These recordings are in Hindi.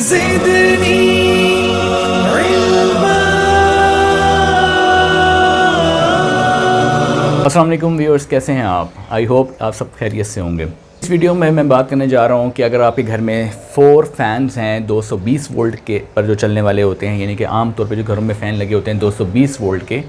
ज़िदनी अस्सलाम वालेकुम व्यूअर्स, कैसे हैं आप? आई होप आप सब खैरियत से होंगे। इस वीडियो में मैं बात करने जा रहा हूं कि अगर आपके घर में 4 फैंस हैं 220 वोल्ट के पर जो चलने वाले होते हैं, यानी कि आम तौर पे जो घरों में फ़ैन लगे होते हैं 220 वोल्ट के,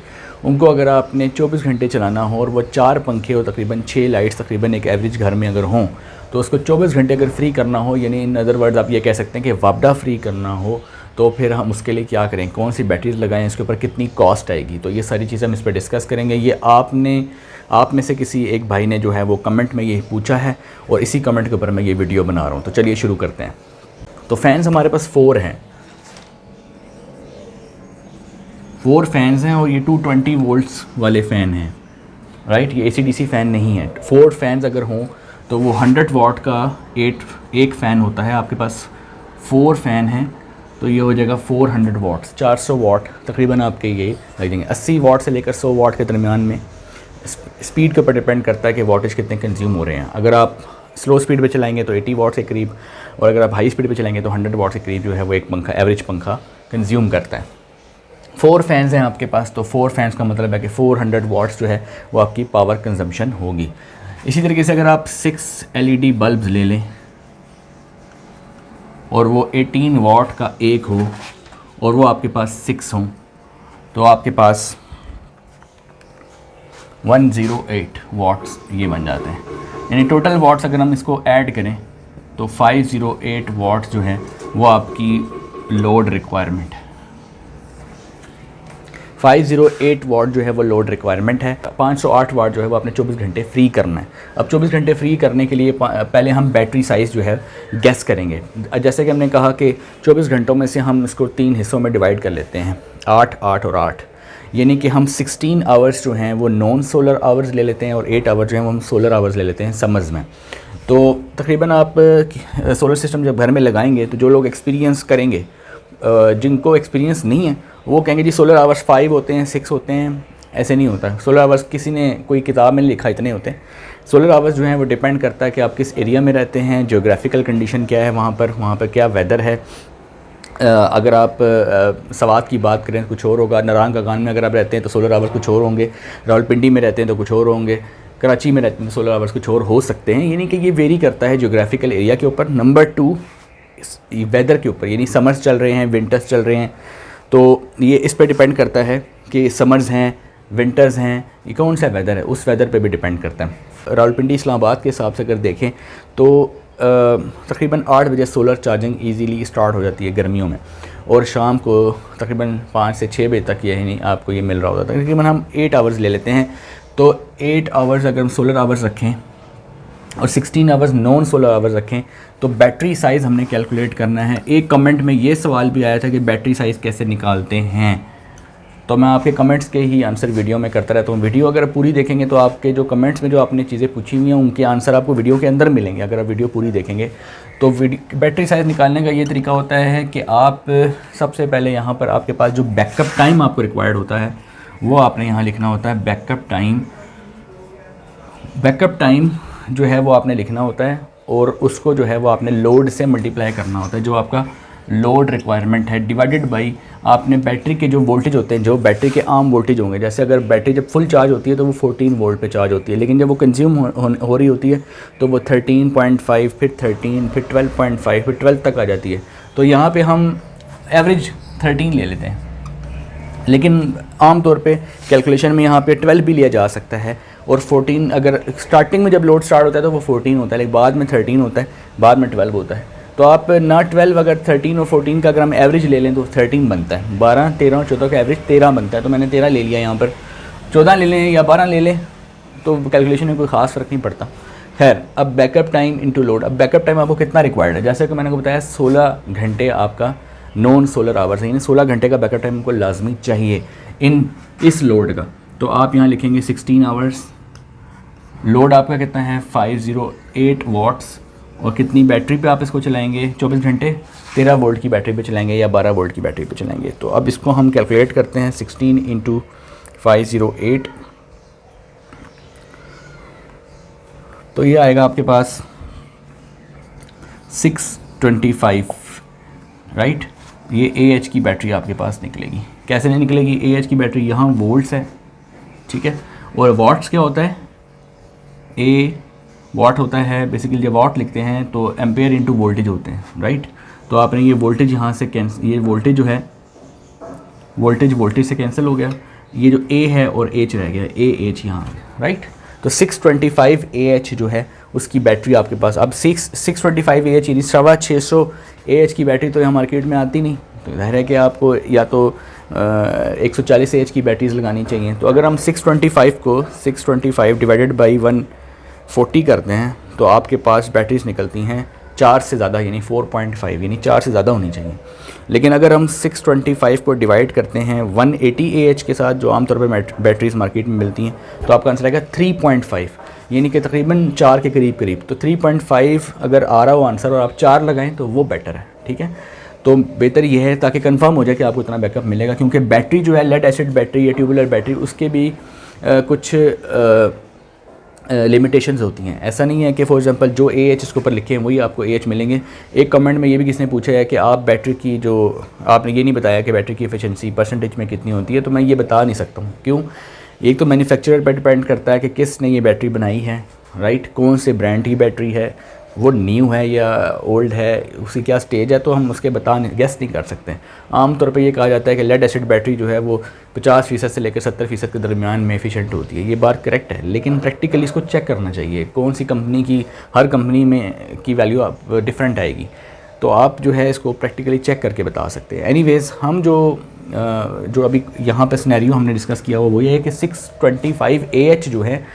उनको अगर आपने 24 घंटे चलाना हो और वो 4 पंखे और तकरीबन 6 लाइट्स तकरीबन एक एवरेज घर में अगर हों, तो उसको 24 घंटे अगर फ्री करना हो, यानी इन अदर वर्ड्स आप ये कह सकते हैं कि वापडा फ्री करना हो, तो फिर हम उसके लिए क्या करें, कौन सी बैटरीज लगाएं, इसके ऊपर कितनी कॉस्ट आएगी। तो ये सारी चीज़ें हम इस पर डिस्कस करेंगे। ये आप में से किसी एक भाई ने जो है वो कमेंट में यही पूछा है और इसी कमेंट के ऊपर मैं ये वीडियो बना रहा हूँ। तो चलिए शुरू करते हैं। तो फैंस हमारे पास 4 हैं, 4 फैंस हैं और ये 220 वोल्ट्स वाले फ़ैन हैं, राइट। ये AC/DC फ़ैन नहीं है। 4 फैंस अगर हों तो वो 100 वाट का एक फ़ैन होता है। आपके पास 4 फ़ैन हैं तो ये हो जाएगा 400 वाट्स, 400 वाट तकरीबन आपके ये लग जाएंगे। 80 वाट से लेकर 100 वाट के दरमियान में। स्पीड के ऊपर डिपेंड करता है कि वाटेज कितने कंज्यूम हो रहे हैं। अगर आप स्लो स्पीड पे चलाएंगे तो 80 वाट के करीब, और अगर आप हाई स्पीड पे चलाएंगे तो 100 वाट के करीब जो है वो एक पंखा, एवरेज पंखा कंज्यूम करता है। 4 फैंस हैं आपके पास, तो 4 फैंस का मतलब है कि 400 वाट्स जो है वो आपकी पावर कंजम्पशन होगी। इसी तरीके से अगर आप 6 LED बल्ब्स ले लें और वो 18 वाट का एक हो और वो आपके पास 6 हों, तो आपके पास 108 वाट्स ये बन जाते हैं। यानी टोटल वाट्स अगर हम इसको ऐड करें तो 508 वाट्स जो है वो आपकी लोड रिक्वायरमेंट है। 508 वाट जो है वो लोड रिक्वायरमेंट है। 508 वाट जो है वो आपने 24 घंटे फ्री करना है। अब 24 घंटे फ्री करने के लिए पहले हम बैटरी साइज़ जो है गैस करेंगे। जैसे कि हमने कहा कि 24 घंटों में से हम इसको 3 हिस्सों में डिवाइड कर लेते हैं, 8, 8 और 8। यानी कि हम 16 आवर्स जो हैं वो नॉन सोलर आवर्स ले लेते हैं और 8 आवर्स जो हैं वो हम सोलर आवर्स ले लेते हैं समर्स में। तो तकरीबन आप सोलर सिस्टम जब घर में लगाएंगे तो जो लोग एक्सपीरियंस करेंगे, जिनको एक्सपीरियंस नहीं है वो कहेंगे जी सोलर आवर्स 5 होते हैं, 6 होते हैं। ऐसे नहीं होता। सोलर आवर्स किसी ने कोई किताब में लिखा इतने होते हैं। सोलर आवर्स जो हैं वो डिपेंड करता है कि आप किस एरिया में रहते हैं, ज्योग्राफिकल कंडीशन क्या है वहाँ पर क्या वेदर है। अगर आप सवात की बात करें तो कुछ और होगा। नारंगागान में अगर आप रहते हैं तो सोलर आवर्स कुछ और होंगे, रावलपिंडी में रहते हैं तो कुछ और होंगे, कराची में रहते हैं तो सोलर आवर्स कुछ और हो सकते हैं। यानी कि ये वेरी करता है ज्योग्राफिकल एरिया के ऊपर। नंबर 2 वेदर के ऊपर, यानी समर्स चल रहे हैं, विंटर्स चल रहे हैं, तो ये इस पर डिपेंड करता है कि समर्स हैं, विंटर्स हैं, ये कौन सा वेदर है, उस वेदर पे भी डिपेंड करता है। रावलपिंडी इस्लामाबाद के हिसाब से अगर देखें तो तकरीबन 8 बजे सोलर चार्जिंग इजीली स्टार्ट हो जाती है गर्मियों में, और शाम को तकरीबन 5 से 6 बजे तक यही आपको ये मिल रहा होता है। तकरीबन हम 8 आवर्स ले लेते हैं, तो 8 आवर्स अगर हम सोलर आवर्स रखें और 16 आवर्स नॉन सोलर आवर्स रखें तो बैटरी साइज़ हमने कैलकुलेट करना है। एक कमेंट में ये सवाल भी आया था कि बैटरी साइज़ कैसे निकालते हैं, तो मैं आपके कमेंट्स के ही आंसर वीडियो में करता रहता हूँ। वीडियो अगर पूरी देखेंगे तो आपके जो कमेंट्स में जो आपने चीज़ें पूछी हुई हैं उनके आंसर आपको वीडियो के अंदर मिलेंगे अगर आप वीडियो पूरी देखेंगे। तो बैटरी साइज़ निकालने का ये तरीका होता है कि आप सबसे पहले यहाँ पर आपके पास जो बैकअप टाइम आपको रिक्वायर्ड होता है वो आपने यहाँ लिखना होता है। बैकअप टाइम जो है वो आपने लिखना होता है और उसको जो है वो आपने लोड से मल्टीप्लाई करना होता है। जो आपका लोड रिक्वायरमेंट है डिवाइडेड बाई आपने बैटरी के जो वोल्टेज होते हैं, जो बैटरी के आम वोल्टेज होंगे। जैसे अगर बैटरी जब फुल चार्ज होती है तो वो 14 वोल्ट पे चार्ज होती है, लेकिन जब वो कंज्यूम हो रही होती है तो वो 13.5, फिर 13, फिर 12.5, फिर 12 तक आ जाती है। तो यहाँ पे हम एवरेज 13 ले लेते हैं, लेकिन आम तौर पे कैलकुलेशन में यहाँ पे 12 भी लिया जा सकता है। और 14 अगर स्टार्टिंग में जब लोड स्टार्ट होता है तो वो 14 होता है, लेकिन बाद में 13 होता है, बाद में 12 होता है। तो आप ना 12 अगर 13 और 14 का अगर हम एवरेज ले लें तो 13 बनता है। 12, 13 और 14 का एवरेज 13 बनता है। तो मैंने 13 ले लिया यहाँ पर, 14 ले लें या 12 ले लें तो कैलकुलेशन में कोई ख़ास फ़र्क नहीं पड़ता। खैर, अब बैकअप टाइम इनटू लोड। अब बैकअप टाइम आपको कितना रिक्वायर्ड है, जैसे कि मैंने को बताया 16 घंटे आपका नॉन सोलर आवर्स है, यानी 16 घंटे का बैकअप टाइम आपको लाजमी चाहिए इस लोड का। तो आप यहाँ लिखेंगे 16 आवर्स। लोड आपका कितना है 508 वाट्स, और कितनी बैटरी पे आप इसको चलाएंगे 24 घंटे, 13 वोल्ट की बैटरी पे चलाएंगे या 12 वोल्ट की बैटरी पे चलाएंगे। तो अब इसको हम कैलकुलेट करते हैं 16 × 508, तो ये आएगा आपके पास 625 राइट। ये AH की बैटरी आपके पास निकलेगी। कैसे नहीं निकलेगी? AH की बैटरी यहाँ वोल्ट्स है, ठीक है, और वाट्स क्या होता है? A वाट होता है बेसिकली, जब वाट लिखते हैं तो एम्पेयर इंटू वोल्टेज होते हैं, राइट। तो आपने ये वोल्टेज यहाँ से कैंसिल, ये वोल्टेज जो है वोल्टेज से कैंसिल हो गया, ये जो A है और H रह गया, AH यहाँ पे, राइट। तो 625 AH जो है उसकी बैटरी आपके पास। अब 625 AH यानी 650 AH की बैटरी तो यहाँ मार्केट में आती नहीं, तो जाहिर है कि आपको या तो 140 AH की बैटरीज लगानी चाहिए। तो अगर हम 625 को 625 डिवाइडेड बाई 140 करते हैं तो आपके पास बैटरीज निकलती हैं 4 से ज़्यादा, यानी 4.5, यानी 4 से ज़्यादा होनी चाहिए। लेकिन अगर हम 625 को डिवाइड करते हैं 180 AH के साथ जो आमतौर पर बैटरीज मार्केट में मिलती हैं, तो आपका आंसर आएगा 3.5, यानी कि तकरीबन 4 के करीब। तो 3.5 अगर आ रहा हो आंसर और आप 4 लगाएं तो वो बेटर है, ठीक है। तो बेहतर ये है ताकि कंफर्म हो जाए कि आपको इतना बैकअप मिलेगा, क्योंकि बैटरी जो है लेड एसिड बैटरी या ट्यूबुलर बैटरी, उसके भी कुछ लिमिटेशंस होती हैं। ऐसा नहीं है कि फॉर एग्जांपल जो AH इसके ऊपर लिखे हैं वही आपको AH मिलेंगे। एक कमेंट में ये भी किसी ने पूछा है कि आप बैटरी की जो आपने ये नहीं बताया कि बैटरी की एफिशिएंसी परसेंटेज में कितनी होती है, तो मैं ये बता नहीं सकता हूँ। क्यों? एक तो मैन्युफैक्चरर पर डिपेंड करता है कि किसने ये बैटरी बनाई है, राइट, कौन से ब्रांड की बैटरी है, वो न्यू है या ओल्ड है, उसकी क्या स्टेज है, तो हम उसके गेस नहीं कर सकते हैं। आमतौर पे ये कहा जाता है कि लेड एसिड बैटरी जो है वो 50% से लेकर 70% के दरमियान में एफिशिएंट होती है। ये बात करेक्ट है, लेकिन प्रैक्टिकली इसको चेक करना चाहिए। कौन सी कंपनी की, हर कंपनी में की वैल्यू आप डिफरेंट आएगी, तो आप जो है इसको प्रैक्टिकली चेक करके बता सकते हैं। एनीवेज़ हम जो अभी यहाँ पे सिनेरियो हमने डिस्कस किया वो ये है कि 625 AH जो है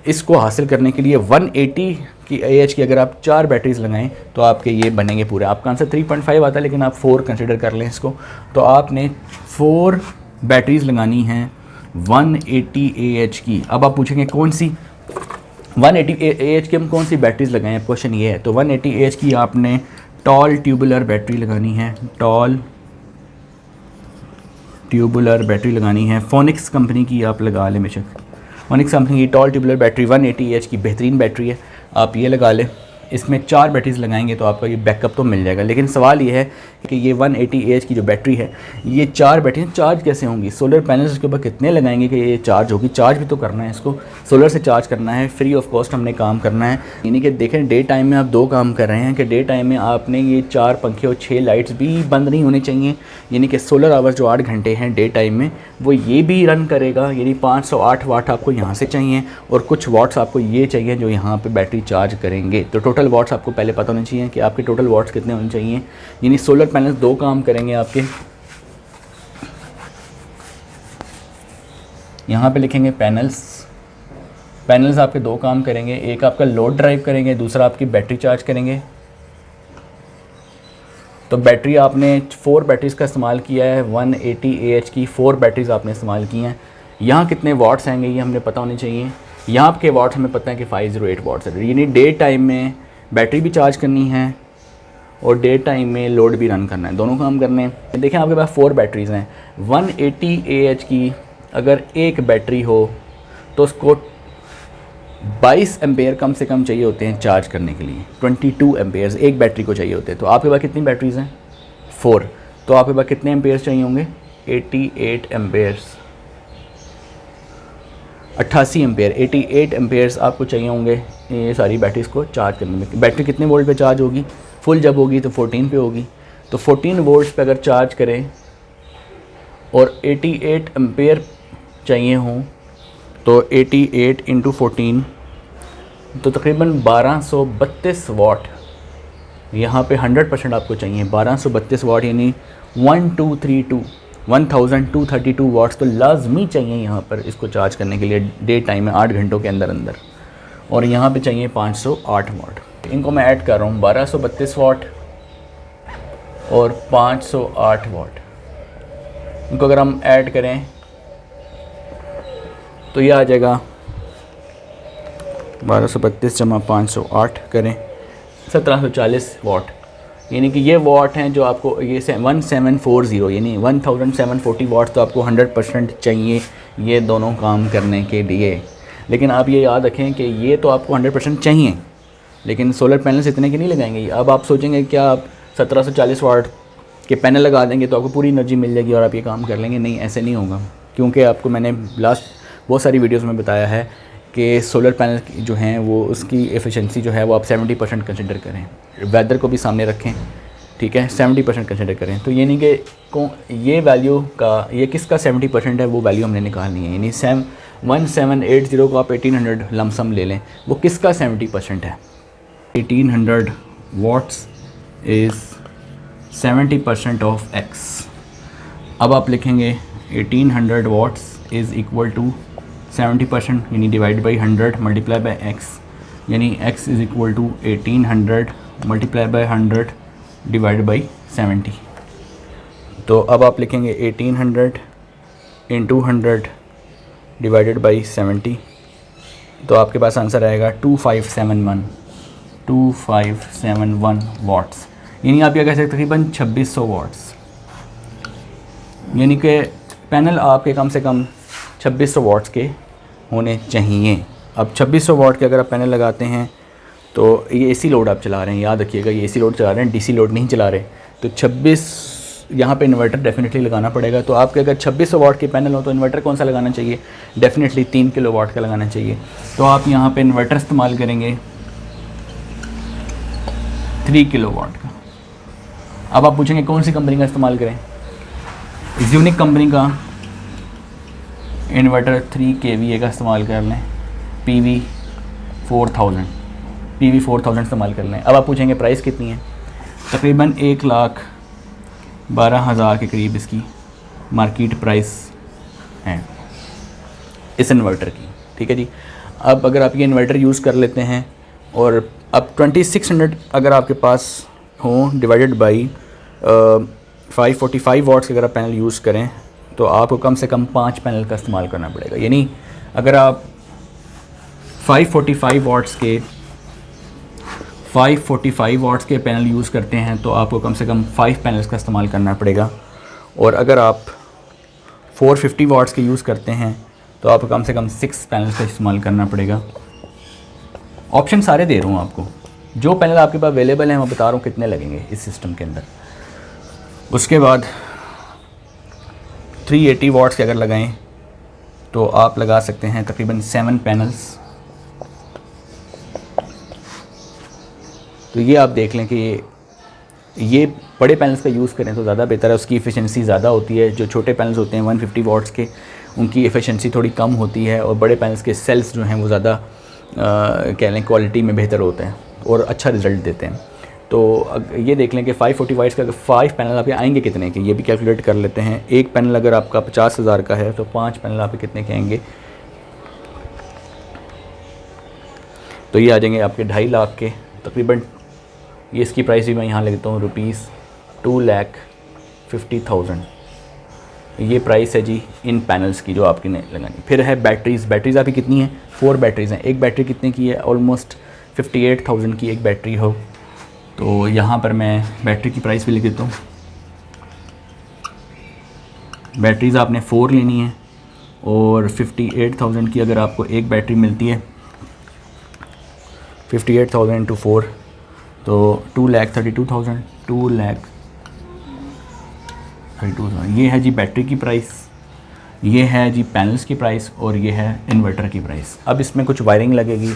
इसको हासिल करने के लिए 180 की AH की अगर आप 4 बैटरीज लगाएं तो आपके ये बनेंगे पूरे। आपका आंसर 3.5 आता है, लेकिन आप 4 कंसिडर कर लें इसको, तो आपने 4 बैटरीज लगानी हैं 180 AH की। अब आप पूछेंगे कौन सी 180 AH की हम कौन सी बैटरीज लगाएं, क्वेश्चन ये है। तो 180 AH की आपने टॉल ट्यूबुलर बैटरी लगानी है, टॉल ट्यूबुलर बैटरी लगानी है। फोनिक्स कंपनी की आप लगा लें, बेशक फोनिक्स कंपनी की टॉल ट्यूबुलर बैटरी 180 AH की बेहतरीन बैटरी है, आप ये लगा लें। इसमें 4 बैटरीज लगाएंगे तो आपका ये बैकअप तो मिल जाएगा। लेकिन सवाल ये है कि ये 180 AH की जो बैटरी है, ये 4 बैटरी चार्ज कैसे होंगी? सोलर पैनल्स इसके ऊपर कितने लगाएंगे कि ये चार्ज होगी? चार्ज भी तो करना है, इसको सोलर से चार्ज करना है, फ्री ऑफ कॉस्ट हमने काम करना है। यानी कि देखें डे टाइम में आप 2 काम कर रहे हैं कि डे टाइम में आपने ये 4 पंखे और 6 लाइट्स भी बंद नहीं होने चाहिए, यानी कि सोलर आवर्स जो 8 घंटे हैं डे टाइम में वो ये भी रन करेगा, यानी 508 वाट आपको यहाँ से चाहिए और कुछ वाट्स आपको ये चाहिए जो यहाँ पे बैटरी चार्ज करेंगे। तो टोटल वाट्स आपको पहले पता होने चाहिए कि आपके टोटल वाट्स कितने होने चाहिए। यानी सोलर पैनल्स 2 काम करेंगे आपके, यहाँ पे लिखेंगे पैनल्स आपके 2 काम करेंगे, एक आपका लोड ड्राइव करेंगे, दूसरा आपकी बैटरी चार्ज करेंगे। तो बैटरी आपने 4 बैटरीज़ का इस्तेमाल किया है, 180 AH की 4 बैटरीज़ आपने इस्तेमाल की हैं। यहाँ कितने वाट्स आएंगे ये हमने पता होने चाहिए। यहाँ आपके वाट्स हमें पता है कि 508 वाट्स है, यानी डे टाइम में बैटरी भी चार्ज करनी है और डे टाइम में लोड भी रन करना है, दोनों काम करने हैं। देखें आपके पास 4 बैटरीज़ हैं, 180 AH की अगर एक बैटरी हो तो उसको 22 एम्पेयर कम से कम चाहिए होते हैं चार्ज करने के लिए। 22 एम्पेयर्स एक बैटरी को चाहिए होते हैं। तो आपके पास कितनी बैटरीज़ हैं? 4। तो आपके पास कितने एम्पेयर्स चाहिए होंगे? 88 एम्पेयर्स, 88 एम्पेयर, 88 एम्पेयर्स आपको चाहिए होंगे ये सारी बैटरीज़ को चार्ज करने में। बैटरी कितने वोल्ट पे चार्ज होगी? फुल जब होगी तो 14 पे होगी। तो 14 वोल्ट्स पे अगर चार्ज करें और 88 एम्पेयर चाहिए हों तो 88 इंटू 14 तो तकरीबन 1232 वाट यहाँ पे 100% आपको चाहिए। 1232 वाट यानी 1232 वाट्स तो लाजमी चाहिए यहाँ पर इसको चार्ज करने के लिए डे टाइम में 8 घंटों के अंदर अंदर। और यहाँ पे चाहिए 508 वाट। इनको मैं ऐड कर रहा हूँ, 1232 वाट और 508 वाट। इनको अगर हम ऐड करें तो ये आ जाएगा 1232 जमा 508 करें 1740 वाट। यानी कि ये वाट हैं जो आपको ये 1740 यानी 1740 वाट तो आपको 100% चाहिए ये दोनों काम करने के लिए। लेकिन आप ये याद रखें कि ये तो आपको 100% चाहिए, लेकिन सोलर पैनल्स इतने के नहीं लगाएंगे। अब आप सोचेंगे क्या आप 1740 वाट कि पैनल लगा देंगे तो आपको पूरी एनर्जी मिल जाएगी और आप ये काम कर लेंगे। नहीं, ऐसे नहीं होगा, क्योंकि आपको मैंने लास्ट बहुत सारी वीडियोस में बताया है कि सोलर पैनल जो हैं वो उसकी एफिशिएंसी जो है वो आप 70% कंसिडर करें, वेदर को भी सामने रखें, ठीक है, 70% कंसिडर करें। तो ये नहीं कि ये वैल्यू का, ये किसका 70% है वो वैल्यू हमने निकालनी है, यानी 1780 को आप 1800 लमसम ले लें, वो किसका 70% है। 1800 वाट्स इज़ 70% ऑफ x। अब आप लिखेंगे 1800 वाट्स इज़ इक्वल टू 70% यानी divide by 100 multiply by x, यानी x is equal to 1800 multiply by 100 divide by 70। तो अब आप लिखेंगे 1800 इंटू 100 डिवाइडेड बाई 70, तो आपके पास आंसर आएगा 2571 वाट्स, यानी आप क्या कह सकते हैं तकरीबन 2600 वाट्स, यानी कि पैनल आपके कम से कम 2600 वाट्स के होने चाहिए। अब 2600 वाट के अगर आप पैनल लगाते हैं तो ये एसी लोड आप चला रहे हैं, याद रखिएगा ये एसी लोड चला रहे हैं, डीसी लोड नहीं चला रहे, तो 26 यहाँ पे इन्वर्टर डेफिनेटली लगाना पड़ेगा। तो आपके अगर 2600 वाट के पैनल हो तो इन्वर्टर कौन सा लगाना चाहिए, डेफिनेटली 3 किलो वाट का लगाना चाहिए। तो आप यहाँ पे इन्वर्टर इस्तेमाल करेंगे 3 किलो वाट का। अब आप पूछेंगे कौन सी कंपनी का इस्तेमाल करें, यूनिक कंपनी का इन्वर्टर 3 kVA का इस्तेमाल कर लें, PV 4000 इस्तेमाल कर लें। अब आप पूछेंगे प्राइस कितनी है, तकरीबन 1,12,000 के करीब इसकी मार्केट प्राइस है इस इन्वर्टर की, ठीक है जी। अब अगर आप ये इन्वर्टर यूज़ कर लेते हैं और अब 2600 अगर आपके पास हो डिवाइडेड बाई 545 वाट्स के अगर आप पैनल यूज़ करें तो आपको कम से कम 5 पैनल का इस्तेमाल करना पड़ेगा। यानी अगर आप 545 वाट्स के पैनल यूज़ करते हैं तो आपको कम से कम 5 पैनल्स का इस्तेमाल करना पड़ेगा, और अगर आप 450 वाट्स के यूज़ करते हैं तो आपको कम से कम 6 पैनल्स का इस्तेमाल करना पड़ेगा। ऑप्शन सारे दे रहा हूँ आपको, जो पैनल आपके पास अवेलेबल हैं मैं बता रहा हूँ कितने लगेंगे इस सिस्टम के अंदर। उसके बाद 380 वाट्स के अगर लगाएं तो आप लगा सकते हैं तकरीबन 7 पैनल्स। तो ये आप देख लें कि ये बड़े पैनल्स का यूज़ करें तो ज़्यादा बेहतर है, उसकी एफिशिएंसी ज़्यादा होती है। जो छोटे पैनल्स होते हैं 150 वाट्स के, उनकी एफिशिएंसी थोड़ी कम होती है, और बड़े पैनल्स के सेल्स जो हैं वो ज़्यादा कह लें क्वालिटी में बेहतर होते हैं और अच्छा रिज़ल्ट देते हैं। तो ये देख लें कि 540 वाट्स का 5 पैनल आपके आएंगे कितने के, ये भी कैलकुलेट कर लेते हैं। एक पैनल अगर आपका 50,000 का है तो 5 पैनल आपके कितने के आएंगे, तो ये आ जाएंगे आपके 2.5 लाख के तकरीबन। ये इसकी प्राइस भी मैं यहाँ लिखता हूँ ₹2,50,000। ये प्राइस है जी इन पैनल्स की जो आपकी लगानी। फिर है बैटरीज़ आपकी कितनी है, 4 बैटरीज़ हैं। एक बैटरी कितने की है, ऑलमोस्ट 58,000 की एक बैटरी हो। तो यहाँ पर मैं बैटरी की प्राइस भी लिख देता हूँ। बैटरीज़ आपने 4 लेनी है और 58,000 की अगर आपको एक बैटरी मिलती है, 58,000 इंटू 4 तो 2,32,000, 2,32,000। ये है जी बैटरी की प्राइस, ये है जी पैनल्स की प्राइस, और ये है इन्वर्टर की प्राइस। अब इसमें कुछ वायरिंग लगेगी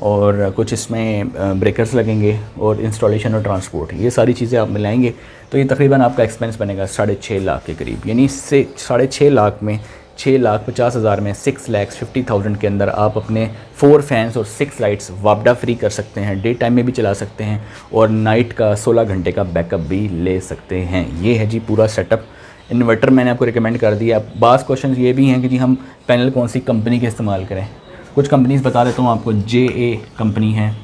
और कुछ इसमें ब्रेकर्स लगेंगे और इंस्टॉलेशन और ट्रांसपोर्ट, ये सारी चीज़ें आप मिलाएंगे तो ये तकरीबन आपका एक्सपेंस बनेगा 6.5 लाख के करीब। यानी इससे 6.5 लाख में 6,50,000 में 6,50,000 के अंदर आप अपने 4 फैंस और 6 लाइट्स वापडा फ्री कर सकते हैं। डे टाइम में भी चला सकते हैं और नाइट का 16 घंटे का बैकअप भी ले सकते हैं। ये है जी पूरा सेटअप। इन्वर्टर मैंने आपको रिकमेंड कर दिया। बाज़ क्वेश्चन ये भी हैं कि जी हम पैनल कौन सी कंपनी के इस्तेमाल करें। कुछ कंपनीज़ बता देता हूँ आपको। JA कंपनी है,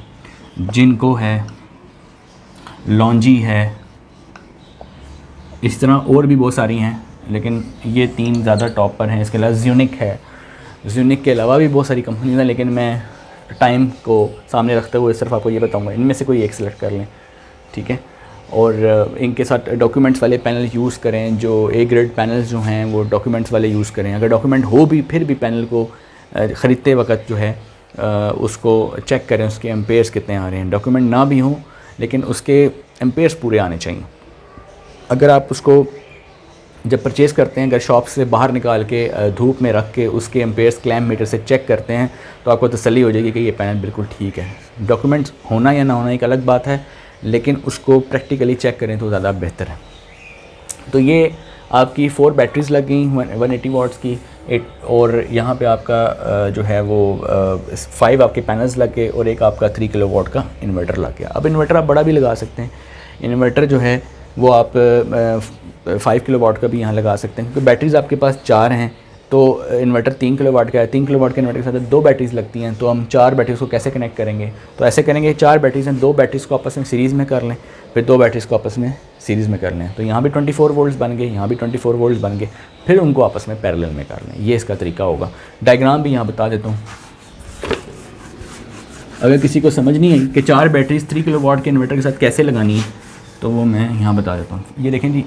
जिनको है, लॉन्जी है, इस तरह और भी बहुत सारी हैं, लेकिन ये 3 ज़्यादा टॉप पर हैं। इसके अलावा ज़्यूनिक है, ज़्यूनिक के अलावा भी बहुत सारी कंपनीज़ हैं, लेकिन मैं टाइम को सामने रखते हुए सिर्फ आपको ये बताऊँगा, इनमें से कोई एक सेलेक्ट कर लें, ठीक है। और इनके साथ डॉक्यूमेंट्स वाले पैनल यूज़ करें। जो A ग्रेड पैनल्स जो हैं वो डॉक्यूमेंट्स वाले यूज़ करें। अगर डॉक्यूमेंट हो भी फिर भी पैनल को ख़रीदते वक्त जो है उसको चेक करें उसके एम्पेयर्स कितने आ रहे हैं। डॉक्यूमेंट ना भी हों लेकिन उसके एम्पेयर्स पूरे आने चाहिए। अगर आप उसको जब परचेज़ करते हैं, अगर शॉप से बाहर निकाल के धूप में रख के उसके एम्पेयर्स क्लैम्प मीटर से चेक करते हैं तो आपको तसल्ली हो जाएगी कि ये पैनल बिल्कुल ठीक है। डॉक्यूमेंट्स होना या ना होना एक अलग बात है, लेकिन उसको प्रैक्टिकली चेक करें तो ज़्यादा बेहतर है। तो ये आपकी 4 बैटरीज लग गई 180 वाट्स की, और यहाँ पे आपका जो है वो 5 आपके पैनल्स लग गए और एक आपका 3 किलोवाट का इन्वर्टर लग गया। अब इन्वर्टर आप बड़ा भी लगा सकते हैं। इन्वर्टर जो है वो आप 5 किलोवाट का भी यहाँ लगा सकते हैं, क्योंकि बैटरीज़ आपके पास 4 हैं तो इन्वर्टर 3 किलोवाट का है। 3 किलोवाट के इन्वर्टर के साथ 2 बैटरीज़ लगती हैं, तो हम 4 बैटरीज़ को कैसे कनेक्ट करेंगे? तो ऐसे करेंगे, 4 बैटरीज़ हैं, 2 बैटरीज़ को आपस में सीरीज़ में कर लें, फिर 2 बैटरीज़ को आपस में सीरीज़ में कर लें। तो यहाँ भी 24 वोल्ट्स बन गए, यहाँ भी 24 वोल्ट्स बन गए, फिर उनको आपस में पैरेलल में कर लें। ये इसका तरीका होगा। डायग्राम भी यहाँ बता देता हूँ, अगर किसी को समझ नहीं आई कि 4 बैटरीज़ 3 किलोवाट के इन्वर्टर के साथ कैसे लगानी है तो वो मैं यहाँ बता देता हूँ। ये देखें जी,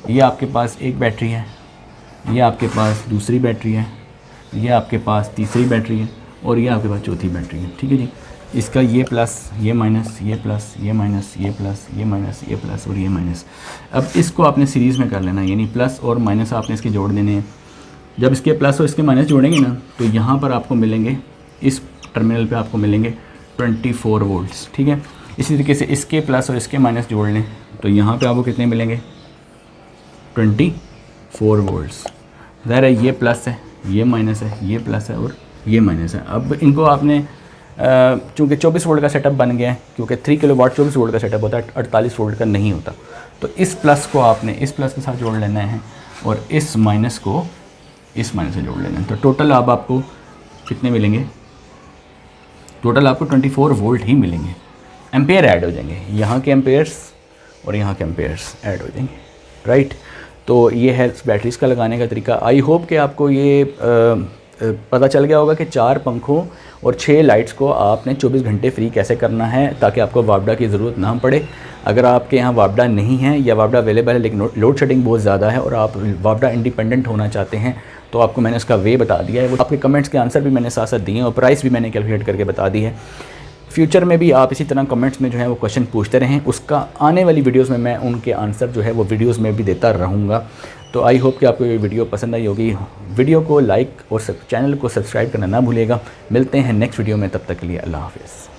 ये आपके पास एक बैटरी है, ये आपके पास दूसरी बैटरी है, ये आपके पास तीसरी बैटरी है और ये आपके पास चौथी बैटरी है। ठीक है जी, इसका ये प्लस, ये माइनस, ये प्लस, ये माइनस, ये प्लस, ये माइनस, ये प्लस और ये माइनस। अब इसको आपने सीरीज़ में कर लेना, यानी प्लस और माइनस आपने इसके जोड़ देने हैं। जब इसके प्लस और इसके माइनस जोड़ेंगे ना तो यहाँ पर आपको मिलेंगे, इस टर्मिनल पे आपको मिलेंगे 24 वोल्ट्स। ठीक है, इसी तरीके से इसके प्लस और इसके माइनस जोड़ लें तो यहाँ पे आपको कितने मिलेंगे? 24 वोल्ट्स। ज़ाहिर है ये प्लस है, ये माइनस है, ये प्लस है और ये माइनस है। अब इनको आपने चूँकि 24 वोल्ट का सेटअप बन गया है, क्योंकि 3 किलोवाट 24 वोल्ट का सेटअप होता है, 48 वोल्ट का नहीं होता, तो इस प्लस को आपने इस प्लस के साथ जोड़ लेना है और इस माइनस को इस माइनस से जोड़ लेना है। तो टोटल अब आपको कितने मिलेंगे? टोटल आपको 24 वोल्ट ही मिलेंगे। एम्पेयर ऐड हो जाएंगे, यहाँ के एम्पेयर्स और यहाँ के एम्पेयर्स ऐड हो जाएंगे, राइट। तो ये है बैटरीज़ का लगाने का तरीका। आई होप कि आपको ये पता चल गया होगा कि 4 पंखों और 6 लाइट्स को आपने 24 घंटे फ्री कैसे करना है ताकि आपको वापडा की ज़रूरत ना पड़े। अगर आपके यहाँ वापडा नहीं है या वापडा अवेलेबल है लेकिन लोड शेडिंग बहुत ज़्यादा है और आप वापडा इंडिपेंडेंट होना चाहते हैं तो आपको मैंने उसका वे बता दिया है। वो आपके कमेंट्स के आंसर भी मैंने साथ साथ दिए हैं और प्राइस भी मैंने कैलकुलेट करके बता दी है। फ्यूचर में भी आप इसी तरह कमेंट्स में जो है वो क्वेश्चन पूछते रहें, उसका आने वाली वीडियोस में मैं उनके आंसर जो है वो वीडियोस में भी देता रहूँगा। तो आई होप कि आपको ये वीडियो पसंद आई होगी। वीडियो को लाइक और चैनल को सब्सक्राइब करना ना भूलिएगा। मिलते हैं नेक्स्ट वीडियो में, तब तक के लिए अल्लाह हाफ़िज़।